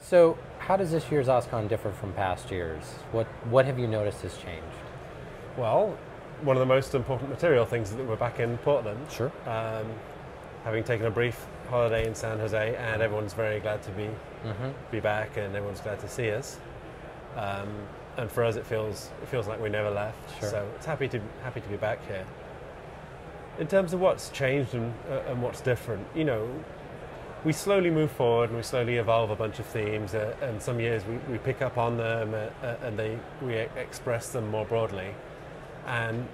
So how does this year's OSCON differ from past years? What have you noticed has changed? Well, one of the most important material things is that we're back in Portland. Sure. Having taken a brief holiday in San Jose, and everyone's very glad to be back, and everyone's glad to see us. And for us, it feels like we never left. Sure. So it's happy to be back here. In terms of what's changed and what's different, we slowly move forward and we slowly evolve a bunch of themes. And some years we pick up on them and we express them more broadly. And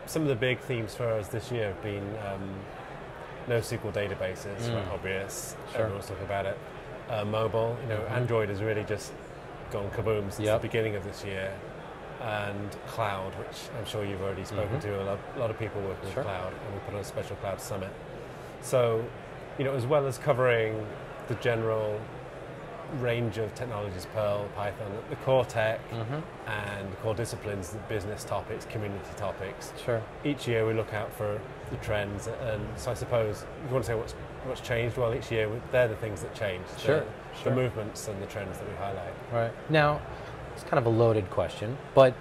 some of the big themes for us this year have been NoSQL databases, right, obvious. Sure. Everyone's talking about it. Mobile, Android has really just gone kaboom since the beginning of this year. And cloud, which I'm sure you've already spoken to, a lot of people working with cloud, and we put on a special cloud summit. So, as well as covering the general range of technologies, Perl, Python, the core tech and core disciplines, the business topics, community topics. Sure. Each year we look out for the trends, and so I suppose if you want to say what's changed, well, each year they're the things that change. The movements and the trends that we highlight. Right. Now, it's kind of a loaded question, but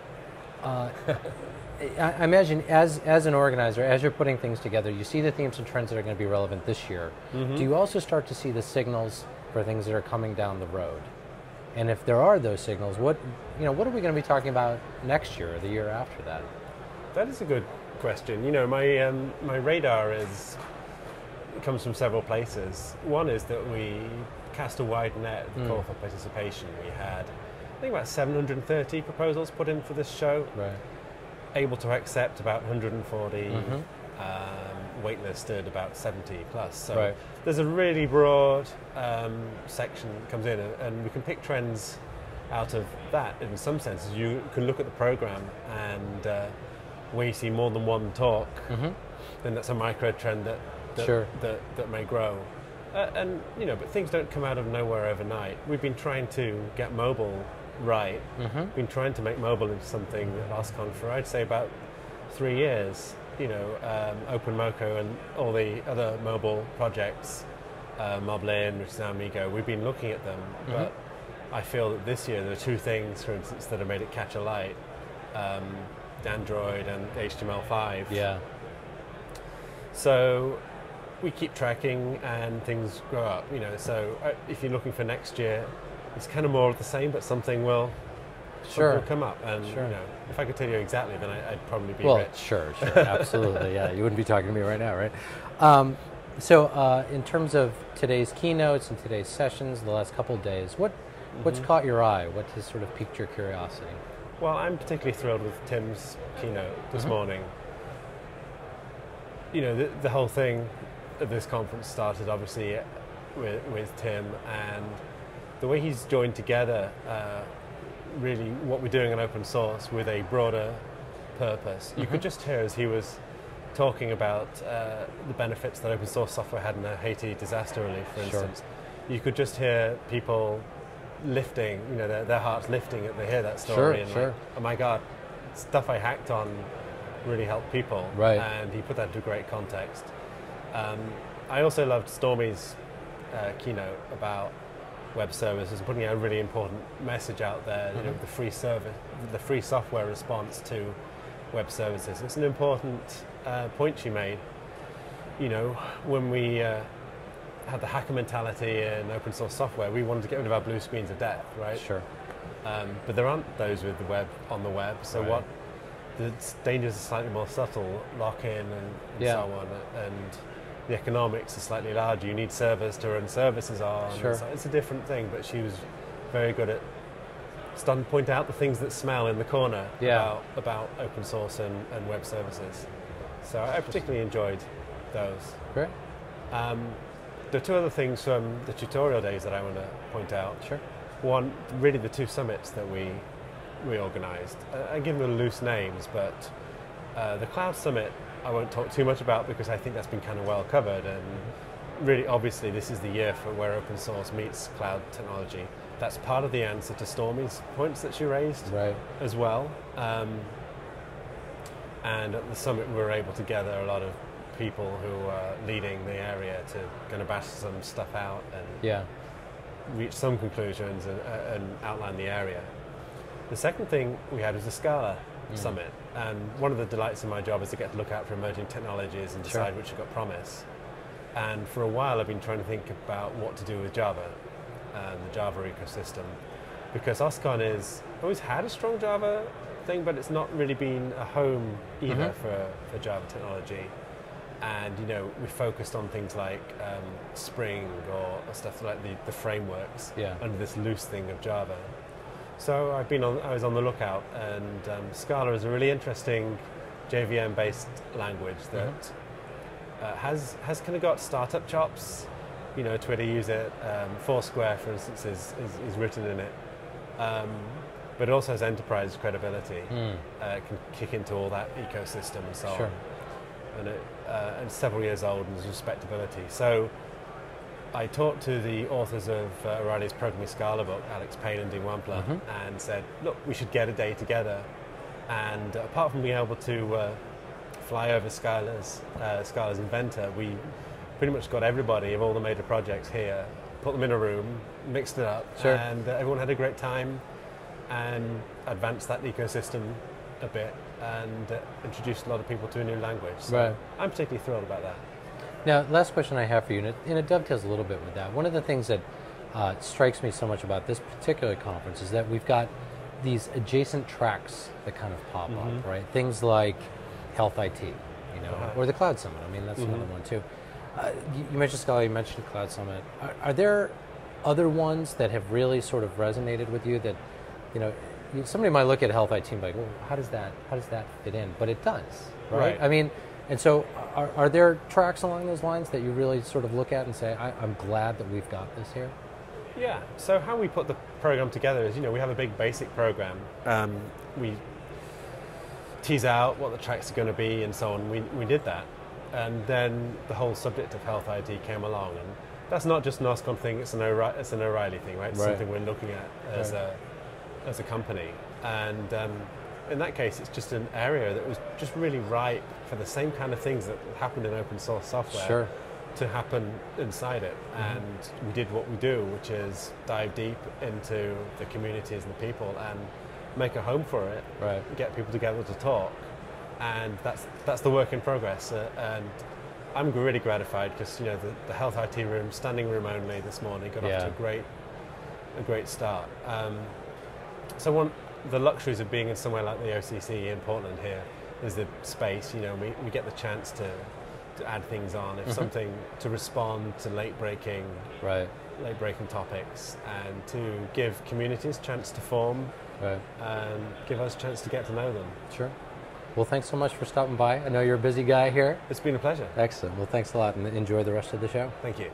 I imagine as an organizer, as you're putting things together, you see the themes and trends that are going to be relevant this year. Do you also start to see the signals for things that are coming down the road? And if there are those signals, what are we going to be talking about next year or the year after that? That is a good question. My radar comes from several places. One is that we cast a wide net call for participation. We had, I think, about 730 proposals put in for this show. Right. Able to accept about 140, waitlisted about 70 plus. So there's a really broad section that comes in, and we can pick trends out of that. In some senses, you can look at the program, and where you see more than one talk, then that's a micro trend that may grow. But things don't come out of nowhere overnight. We've been trying to get mobile right. Been trying to make mobile into something at OSCON for, I'd say, about 3 years. OpenMoko and all the other mobile projects, Moblin, which is now Amigo, we've been looking at them, but I feel that this year there are two things, for instance, that have made it catch a light. Android and HTML5. Yeah. So we keep tracking and things grow up, so if you're looking for next year, it's kind of more of the same, but something will come up. And if I could tell you exactly, then I'd probably be rich. Sure, absolutely. Yeah, you wouldn't be talking to me right now, right? So in terms of today's keynotes and today's sessions, the last couple of days, what's caught your eye? What has sort of piqued your curiosity? Well, I'm particularly thrilled with Tim's keynote this morning. The whole thing at this conference started obviously with Tim, and the way he's joined together really what we're doing in open source with a broader purpose. You could just hear as he was talking about the benefits that open source software had in the Haiti disaster relief, for instance. You could just hear people lifting, their hearts lifting as they hear that story. Like, oh my God, stuff I hacked on really helped people. Right. And he put that into great context. I also loved Stormy's keynote about web services and putting out a really important message out there. The free service, the free software response to web services. It's an important point she made. When we had the hacker mentality in open source software, we wanted to get rid of our blue screens of death, right? Sure. But there aren't those with the web on the web. So what the dangers are slightly more subtle, lock-in and so on, and the economics are slightly larger. You need servers to run services on. Sure. So it's a different thing, but she was very good at starting to point out the things that smell in the corner about open source and web services. So I particularly enjoyed those. Great. There are two other things from the tutorial days that I want to point out. Sure. One, really the two summits that we organised. I give them loose names, but the Cloud Summit I won't talk too much about because I think that's been kind of well covered, and really obviously this is the year for where open source meets cloud technology. That's part of the answer to Stormy's points that she raised as well. And at the summit we were able to gather a lot of people who are leading the area to kind of bash some stuff out. And reach some conclusions and outline the area. The second thing we had was the Scala Summit, and one of the delights of my job is to get to look out for emerging technologies and decide which have got promise. And for a while I've been trying to think about what to do with Java and the Java ecosystem, because OSCON has always had a strong Java thing, but it's not really been a home either for Java technology. And we focused on things like Spring or stuff like the frameworks under this loose thing of Java. So I was on the lookout, and Scala is a really interesting JVM-based language that has kind of got startup chops. Twitter use it. Foursquare, for instance, is written in it. But it also has enterprise credibility. It can kick into all that ecosystem and so on. And it's several years old and there's respectability. So I talked to the authors of O'Reilly's Programming Scala book, Alex Payne and Dean Wampler, and said, look, we should get a day together. And apart from being able to fly over Scala's inventor, we pretty much got everybody of all the major projects here, put them in a room, mixed it up, and everyone had a great time and advanced that ecosystem a bit and introduced a lot of people to a new language. So I'm particularly thrilled about that. Now, last question I have for you, and it dovetails a little bit with that. One of the things that strikes me so much about this particular conference is that we've got these adjacent tracks that kind of pop up, right? Things like Health IT, or the Cloud Summit. I mean, that's another one too. You mentioned Scala, you mentioned Cloud Summit. Are there other ones that have really sort of resonated with you that, somebody might look at Health IT and be like, well, how does that fit in? But it does, right? I mean, and so are there tracks along those lines that you really sort of look at and say, I'm glad that we've got this here? Yeah, so how we put the program together is, we have a big basic program. We tease out what the tracks are going to be and so on. We did that. And then the whole subject of Health IT came along. And that's not just an OSCON thing, it's an O'Reilly thing, right? It's something we're looking at as a company. And in that case, it's just an area that was just really ripe for the same kind of things that happened in open source software to happen inside it. And we did what we do, which is dive deep into the communities and the people and make a home for it, get people together to talk. And that's the work in progress. And I'm really gratified because the Health IT room, standing room only this morning, got off to a great start. So the luxuries of being in somewhere like the OCC in Portland here is the space. We get the chance to add things on, if something, to respond to late breaking topics, and to give communities a chance to form, and give us a chance to get to know them. Sure. Well, thanks so much for stopping by. I know you're a busy guy here. It's been a pleasure. Excellent. Well, thanks a lot, and enjoy the rest of the show. Thank you.